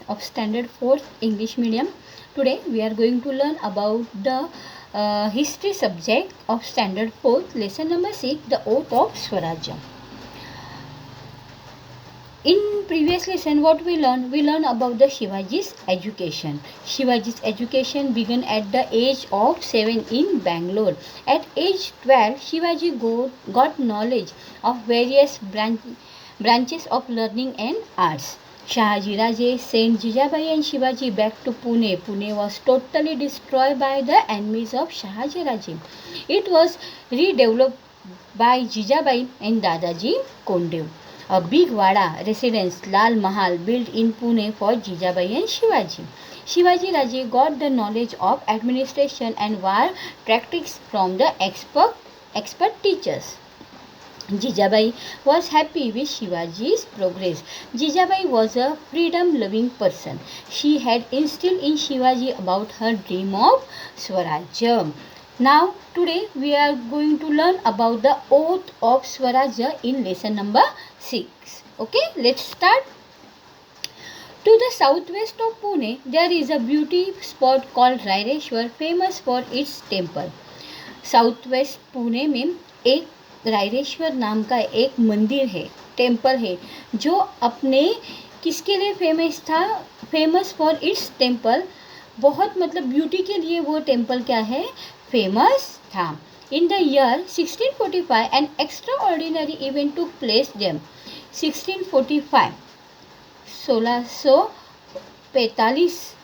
of Standard 4 English Medium. Today we are going to learn about the history subject of Standard 4, lesson number 6, the Oath of Swarajya. In previous lesson what we learned about the Shivaji's education. Shivaji's education began at the age of 7 in Bangalore. At age 12 Shivaji got knowledge of various branches of learning and arts. Shahaji Raje sent Jijabai and Shivaji back to Pune. Pune was totally destroyed by the enemies of Shahaji Raje. It was redeveloped by Jijabai and Dadaji Kondev. A big Wada residence, Lal Mahal, built in Pune for Jijabai and Shivaji. Shivaji Raje got the knowledge of administration and war tactics from the expert teachers. Jijabai was happy with Shivaji's progress. Jijabai was a freedom-loving person. She had instilled in Shivaji about her dream of Swarajya. Now, today we are going to learn about the Oath of Swarajya in lesson number 6. Okay, let's start. To the southwest of Pune, there is a beauty spot called Raireshwar, famous for its temple. Southwest Pune में एक रायरेश्वर नाम का एक मंदिर है, temple है, जो अपने किसके लिए फेमस था? Famous for its temple. बहुत मतलब ब्यूटी के लिए वो टेम्पल क्या है? फेमस था. In the year 1645 an extra ordinary event took place them. 1645 1645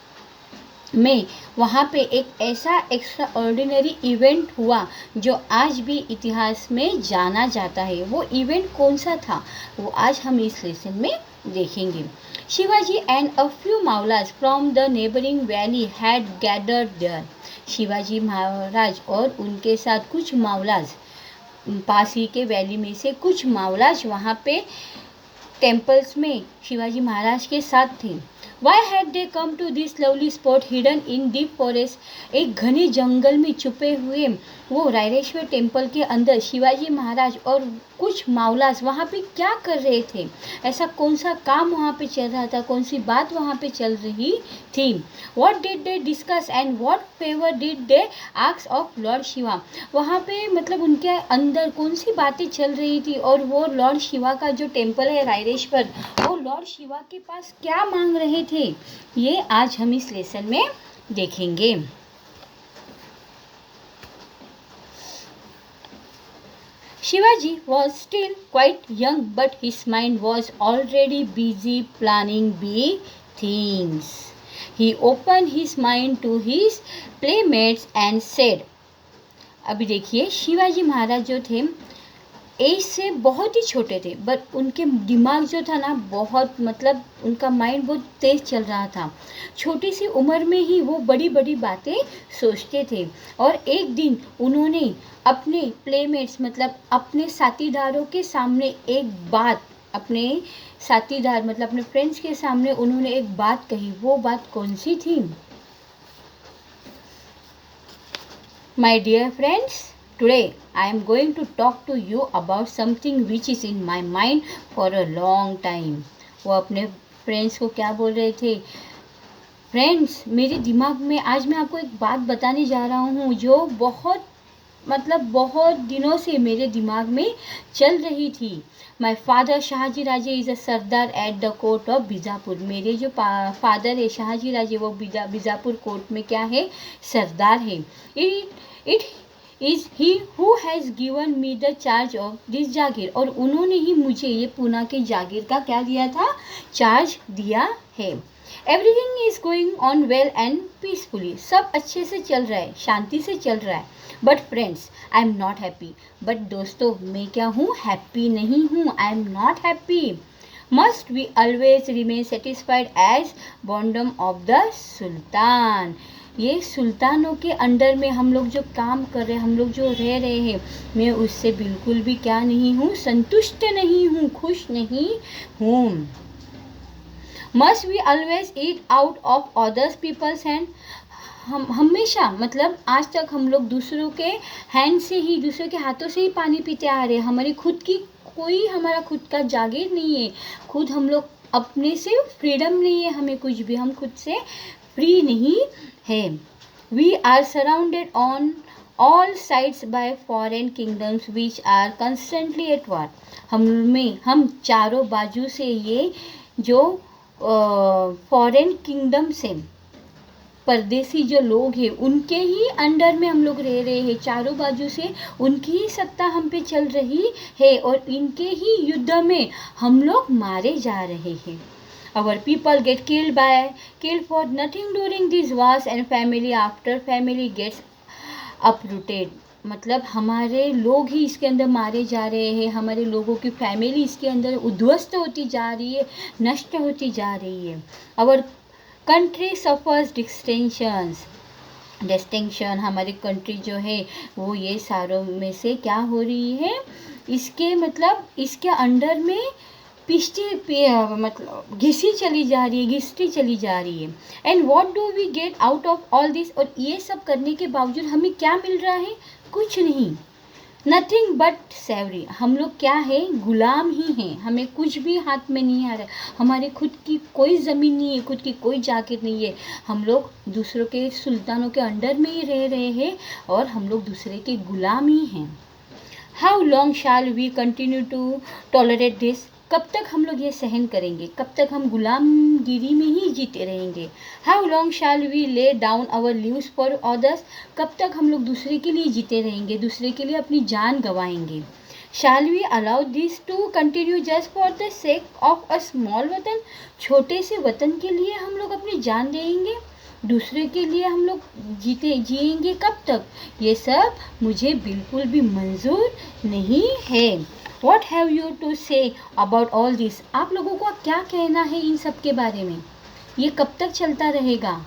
में वहाँ पे एक ऐसा एक्स्ट्रा ऑर्डिनरी इवेंट हुआ जो आज भी इतिहास में जाना जाता है. वो इवेंट कौन सा था वो आज हम इस लेसन में देखेंगे. Shivaji and a few Mavlas from the neighbouring valley had gathered there. Shivaji Maharaj और उनके साथ कुछ मावलाज, पास ही के वैली में से कुछ मावलाज वहाँ पे टेम्पल्स में शिवाजी महाराज के साथ थे. Why had they come to this lovely spot hidden in deep forest? एक घने जंगल में छुपे हुए वो रायरेश्वर टेम्पल के अंदर शिवाजी महाराज और कुछ मावलास वहाँ पे क्या कर रहे थे? ऐसा कौन सा काम वहाँ पे चल रहा था? कौन सी बात वहाँ पे चल रही थी? What did they discuss and what favor did they ask of Lord Shiva? वहाँ पे मतलब उनके अंदर कौन सी बातें चल रही थी और वो लॉर्ड शिवा का जो टेम्पल है रायरेश्वर, वो लॉर्ड शिवा के पास क्या मांग रहे थे? ये आज हम इस लेसन में देखेंगे. Shivaji was still quite young, but his mind was already busy planning big things. He opened his mind to his playmates and said, अभी देखिए शिवाजी महाराज जो थे एज से बहुत ही छोटे थे, बट उनके दिमाग जो था ना बहुत मतलब उनका माइंड बहुत तेज चल रहा था. छोटी सी उम्र में ही वो बड़ी बड़ी बातें सोचते थे. और एक दिन उन्होंने अपने प्लेमेट्स मतलब अपने साथीदारों के सामने एक बात, अपने साथीदार मतलब अपने फ्रेंड्स के सामने उन्होंने एक बात कही. वो बात कौन सी थी? My dear friends, today I am going to talk to you about something which is in my mind for a long time. वो अपने फ्रेंड्स को क्या बोल रहे थे? फ्रेंड्स, मेरे दिमाग में आज मैं आपको एक बात बताने जा रहा हूँ जो बहुत मतलब बहुत दिनों से मेरे दिमाग में चल रही थी. My father Shahaji Raje is a sardar at the court of Bijapur. मेरे जो फादर है शाहजी राजे वो बीजापुर कोर्ट में क्या है? सरदार है. It is he who has given me the charge of this jagir. और उन्होंने ही मुझे ये पूना के जागीर का क्या दिया था? चार्ज दिया है. Everything is going on well and peacefully. सब अच्छे से चल रहा है, शांति से चल रहा है. But friends, I am not happy. But दोस्तों, मैं क्या हूँ? हैप्पी नहीं हूँ. I am not happy. Must we always remain satisfied as bondsmen of the sultan. ये सुल्तानों के अंडर में हम लोग जो काम कर रहे हैं, हम लोग जो रह रहे हैं, मैं उससे बिल्कुल भी क्या नहीं हूँ? संतुष्ट नहीं हूँ, खुश नहीं हूँ. Must we always eat out of others people's hand. हम हमेशा मतलब आज तक हम लोग दूसरों के हैंड से ही, दूसरों के हाथों से ही पानी पीते आ रहे हैं. हमारी खुद की कोई हमारा खुद का जागीर नहीं है. खुद हम लोग अपने से फ्रीडम नहीं है, हमें कुछ भी, हम खुद से फ्री नहीं है। We are surrounded on all sides by foreign kingdoms which are constantly at war. हम चारों बाजू से ये जो फॉरेन किंगडम से परदेसी जो लोग हैं उनके ही अंडर में हम लोग रह रहे हैं, चारों बाजू से उनकी ही सत्ता हम पे चल रही है और इनके ही युद्ध में हम लोग मारे जा रहे हैं। Our people get killed for nothing during these wars and family after family gets uprooted। मतलब हमारे लोग ही इसके अंदर मारे जा रहे हैं, हमारे लोगों की फैमिली इसके अंदर उद्ध्वस्त होती जा रही है, नष्ट होती जा रही है। Our country suffers डिस्टिंक्शन, हमारी कंट्री जो है वो ये सारों में से क्या हो रही है, इसके मतलब इसके अंडर में मतलब घिसती चली जा रही है। And what do we get out of all this, और ये सब करने के बावजूद हमें क्या मिल रहा है, कुछ नहीं, नथिंग बट सेवरी। हम लोग क्या है, गुलाम ही हैं, हमें कुछ भी हाथ में नहीं आ रहा है, हमारे खुद की कोई ज़मीन नहीं है, खुद की कोई जागीर नहीं है, हम लोग दूसरों के सुल्तानों के अंडर में ही रह रहे हैं और हम लोग दूसरे के गुलाम ही हैं। How long shall we continue to tolerate this, कब तक हम लोग ये सहन करेंगे, कब तक हम गुलामगिरी में ही जीते रहेंगे। How long shall we lay down our lives for others, कब तक हम लोग दूसरे के लिए जीते रहेंगे, दूसरे के लिए अपनी जान गंवाएंगे। Shall we allow this to continue just for the sake of a small watan, छोटे से वतन के लिए हम लोग अपनी जान देंगे, दूसरे के लिए हम लोग जिएंगे कब तक, ये सब मुझे बिल्कुल भी मंजूर नहीं है। What have you to say about all this? आप लोगों को क्या कहना है इन सब के बारे में, ये कब तक चलता रहेगा।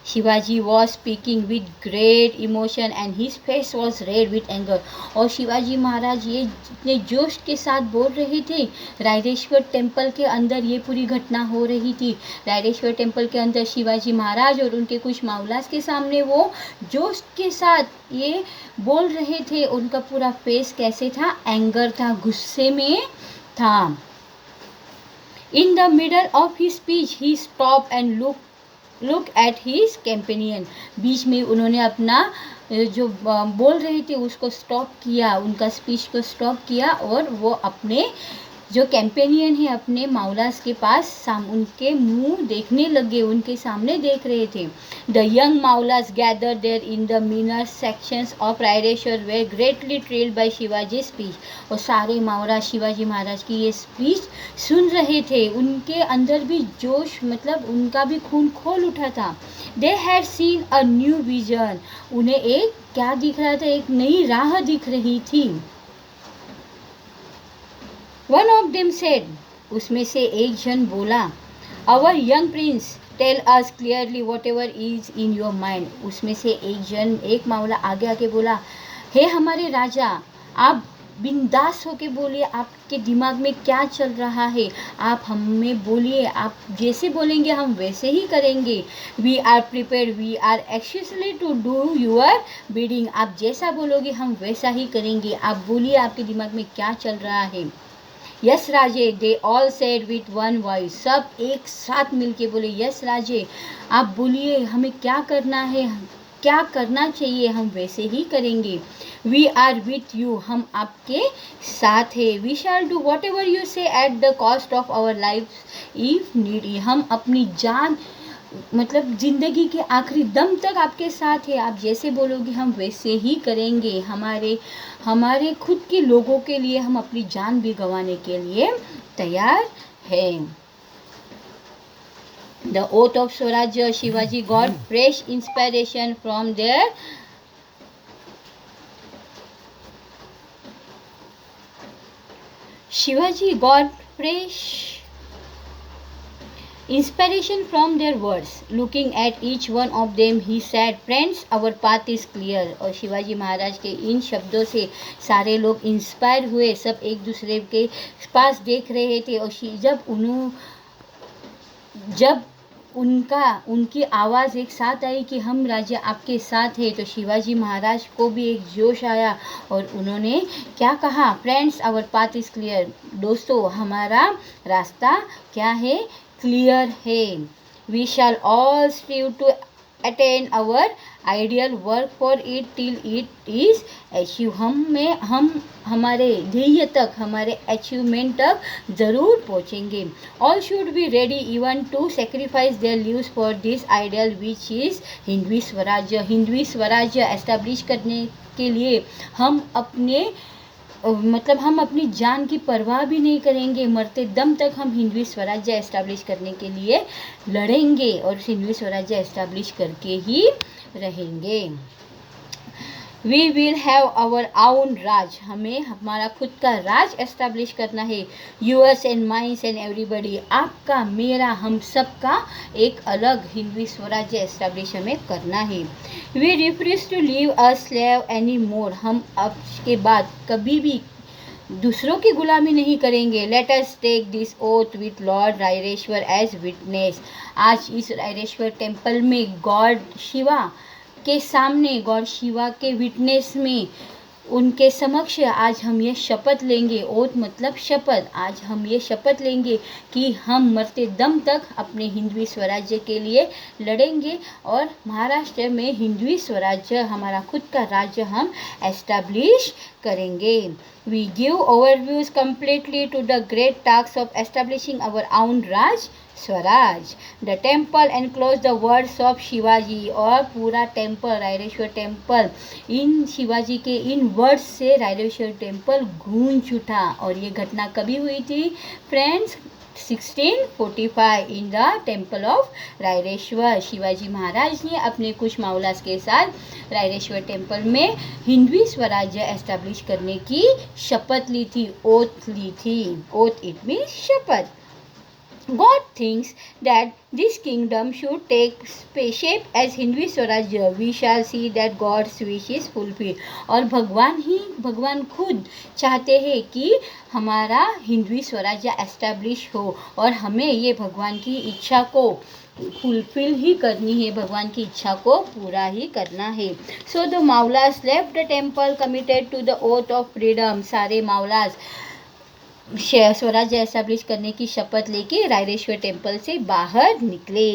Shivaji was speaking with great emotion and his face was read with anger, और शिवाजी महाराज ये जितने जोश के साथ बोल रहे थे, रायरेश्वर टेम्पल के अंदर ये पूरी घटना हो रही थी, रायरेश्वर टेम्पल के अंदर शिवाजी महाराज और उनके कुछ मावलास के सामने वो जोश के साथ ये बोल रहे थे, उनका पूरा फेस कैसे था, एंगर था, गुस्से में था। In the middle of his speech he stop and look at his companion, बीच में उन्होंने अपना जो बोल रहे थे उसको स्टॉप किया, उनका स्पीच को स्टॉप किया और वो अपने जो कैंपेनियन है अपने मावलास के पास उनके मुंह देखने लगे, उनके सामने देख रहे थे। The young Mavlas gather there in the minor sections of Raireshwar were greatly thrilled by Shivaji speech, और सारे मावला शिवाजी महाराज की ये स्पीच सुन रहे थे, उनके अंदर भी जोश, मतलब उनका भी खून खोल उठा था। They had seen a new vision, उन्हें एक क्या दिख रहा था, एक नई राह दिख रही थी। One of them said, उसमें से एक जन बोला, Our young prince, tell us clearly whatever is in your mind। उसमें से एक मावला आगे बोला, हे हमारे राजा, आप बिंदास होके बोलिए, आपके दिमाग में क्या चल रहा है, आप हमें बोलिए, आप जैसे बोलेंगे हम वैसे ही करेंगे। We are prepared, we are actually to do your bidding, आप जैसा बोलोगे हम वैसा ही करेंगे, आप बोलिए आपके दिमाग में क्या चल रहा है। Yes Raje, they all said with one voice, सब एक साथ मिलके बोले, यस राजे, आप बोलिए हमें क्या करना है, क्या करना चाहिए, हम वैसे ही करेंगे। वी आर विथ यू, हम आपके साथ हैं। We shall do whatever you say at the cost of our life if needy, हम अपनी जान मतलब ज़िंदगी के आखिरी दम तक आपके साथ है, आप जैसे बोलोगे हम वैसे ही करेंगे, हमारे खुद के लोगों के लिए हम अपनी जान भी गंवाने के लिए तैयार हैं। The oath of Swarajya, Shivaji got fresh inspiration from there Shivaji got fresh inspiration from their words. Looking at each one of them, he said, "Friends, our path is clear." और शिवाजी महाराज के इन शब्दों से सारे लोग इंस्पायर हुए, सब एक दूसरे के पास देख रहे थे। और जब उनकी आवाज़ एक साथ आई कि हम राजा आपके साथ हैं। तो शिवाजी महाराज को भी एक जोश आया और उन्होंने क्या कहा, friends our path is clear, दोस्तों हमारा रास्ता क्या है, क्लियर है। We shall all strive to attain our ideal, work for it till it is achieve. हम हमारे ध्येय तक, हमारे अचीवमेंट तक ज़रूर पहुँचेंगे। All should be ready even to sacrifice their lives for this ideal which is Hindavi Swarajya. Hindavi स्वराज्य एस्टैब्लिश करने के लिए हम अपनी जान की परवाह भी नहीं करेंगे, मरते दम तक हम हिंदवी स्वराज्य एस्टैब्लिश करने के लिए लड़ेंगे और हिंदवी स्वराज्य एस्टैब्लिश करके ही रहेंगे। वी विल हैव आवर आउन राज, हमें हमारा खुद का राज एस्टैब्लिश करना है। Yours and mines and everybody, आपका मेरा हम सब का एक अलग हिंदवी स्वराज्य एस्टैब्लिश हमें करना है। We refuse to live a slave any more, हम अब के बाद कभी भी दूसरों की गुलामी नहीं करेंगे। Let us take this oath with lord Raireshwar as witness, आज इस रायरेश्वर टेम्पल में गॉड शिवा के सामने, गॉड शिवा के विटनेस में, उनके समक्ष आज हम ये शपथ लेंगे। ओथ मतलब शपथ, आज हम ये शपथ लेंगे कि हम मरते दम तक अपने हिंदवी स्वराज्य के लिए लड़ेंगे और महाराष्ट्र में हिंदवी स्वराज्य, हमारा खुद का राज्य हम एस्टैब्लिश करेंगे। We give overviews completely to the great task of establishing our own Raj Swaraj. The temple enclosed the words of Shivaji, और पूरा टेम्पल, रायरेश्वर टेम्पल, इन शिवाजी के इन वर्ड्स से रायरेश्वर टेम्पल गूंज उठा। और ये घटना कभी हुई थी friends, 1645 in the temple of Raireshwar. Shivaji Maharaj ने अपने कुछ मावलास के साथ रायरेश्वर टेम्पल में हिंदवी स्वराज्य एस्टैब्लिश करने की शपथ ली थी, ओथ ली थी। ओथ इट मीन्स शपथ। God thinks that this kingdom should take shape as Hindu Swarajya. We shall see that God's wish is fulfilled. और भगवान खुद चाहते हैं कि हमारा हिंदवी स्वराज्य एस्टैब्लिश हो और हमें ये भगवान की इच्छा को फुलफिल ही करनी है, भगवान की इच्छा को पूरा ही करना है। So the Mavlas left the temple committed to the oath of freedom, सारे मावलास स्वराज्य एस्टैब्लिश करने की शपथ लेके रायरेश्वर टेम्पल से बाहर निकले।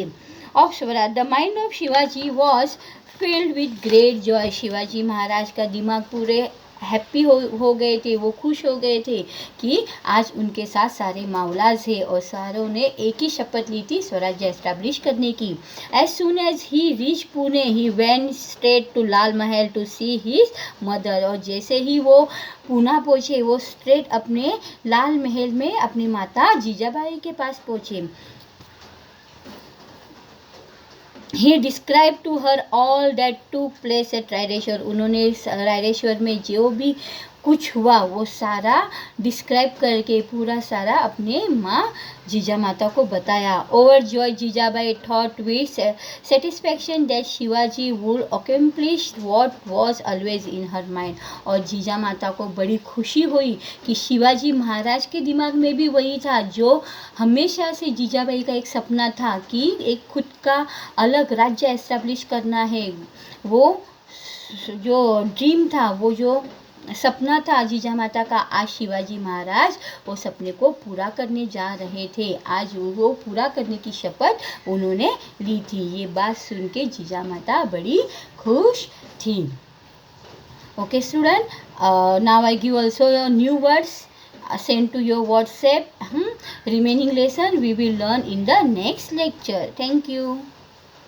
Of Swaraj, the mind of Shivaji was filled with great joy, Shivaji Maharaj का दिमाग पूरे हैप्पी हो गए थे, वो खुश हो गए थे कि आज उनके साथ सारे मावलाज है और सारों ने एक ही शपथ ली थी स्वराज्य एस्टैब्लिश करने की। As soon as he reach Pune he went straight to Lal Mahal to see his mother, और जैसे ही वो पूना पहुँचे वो स्ट्रेट अपने लाल महल में अपनी माता जीजाबाई के पास पहुँचे। He described to her all that took place at Raireshwar, उन्होंने रायरेश्वर में जो भी कुछ हुआ वो सारा डिस्क्राइब करके पूरा सारा अपने माँ जीजा माता को बताया। Over Joy Jijabai thought with satisfaction that Shivaji would accomplish what was always in her mind, और जीजा माता को बड़ी खुशी हुई कि शिवाजी महाराज के दिमाग में भी वही था जो हमेशा से जीजाबाई का एक सपना था कि एक खुद का अलग राज्य एस्टैब्लिश करना है। वो जो ड्रीम था, वो जो सपना था जीजा माता का, आज शिवाजी महाराज वो सपने को पूरा करने जा रहे थे। आज वो पूरा करने की शपथ उन्होंने ली थी। ये बात सुन के जीजा माता बड़ी खुश थी। Okay student, now I give also new words send to your WhatsApp. Remaining lesson we will learn in the next lecture. Thank you.